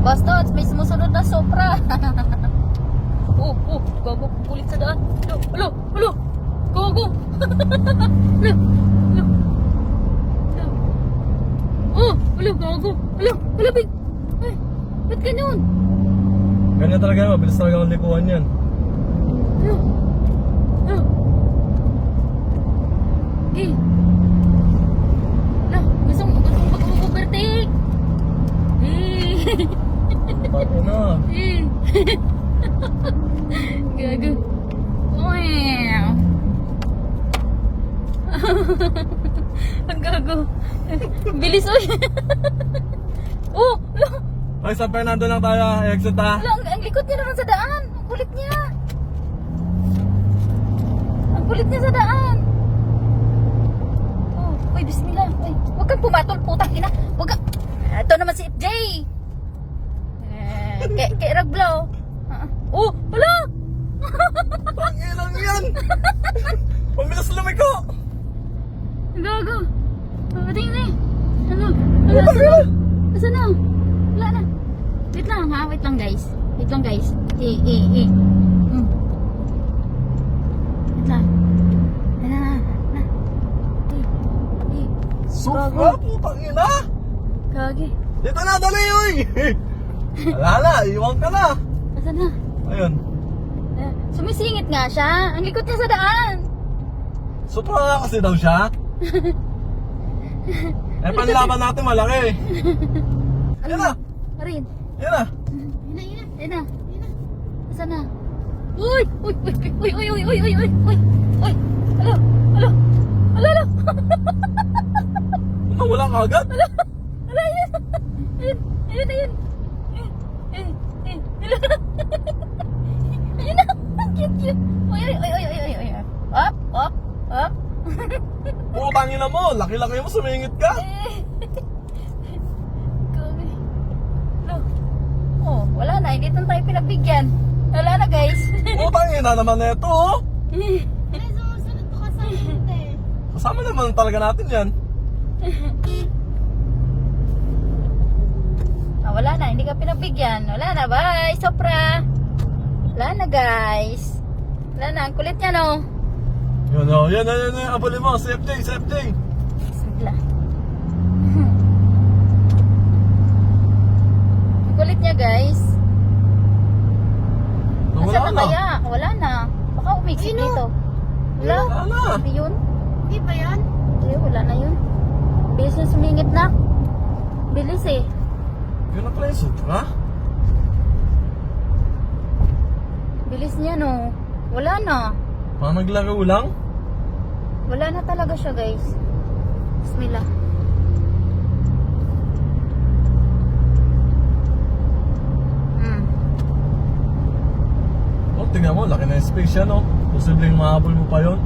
Basta, may sumusunod na Supra. Gago, kulit sa daan. Alo. Gago. Alo, gago. Alo, big. Ay, ba't ganyan? Ganyan talaga yan, mabilis talaga ang likuan yan. Alo. Okay. Alo, gusto mag-overtake. Bago na. Gago. Wow. Ang gago. Bilis oy. Ay, San Fernando lang tayo, exit ha. Ang likod niya naman sa daan. Ang kulit niya. Ang kulit niya sa daan. Uy, bismillah. Uy, huwag kang pumatol, putang ina. Huwag kang... Ito naman si FJ. Kay Raglo. Hala! Pangilang yan! Pamilas lumiko! Gago. Pating na eh. Ano? Pangilang! Asan na? Wala na. Wait lang ha. Wait lang guys. Wait lang. Wait lang. Na. Sufra, putang ina! Kagi. Dito na, dali, uy! Wala na, iwan ka na! Asan na? Ayun. Sumisingit nga siya. Ang likod niya sa daan. Supra nga kasi daw siya. Panlaban natin malaki. Yan na! Marin. Yan na! Yan na. Asan na? Uy! Alo! Wala ka agad? Ala, ayun! Ayun! Ayun na! Ang cute! Uy! Up! Putang ina mo, laki-laki mo, sumingit ka. Grabe. Wala na, hindi na tayo pinagbigyan. Wala na guys. Putang ina naman ito, oh. Susunod ko ka sa hindi. Kasama naman talaga natin yan. Wala na, hindi ka pinagbigyan. Wala na, bye, Supra. Wala na guys. Wala na, ang kulit niya no. Yan, abulin mo, safety. Sigla. Ang kulit niya guys. Wala Nasaan na kaya? Wala na. Baka umixit dito. Wala. Wala na. Hindi yun. Hindi ba yan? Hindi, wala na yun. Bilis na sumingit na. Bilis eh. Yun na pala yung Supra. Bilis niya no. Wala na. Parang naglaro lang. Wala na talaga siya guys. Bismillah. Oh, tingnan mo, laki na yung space yan, oh. Posibleng mahabol mo pa yun.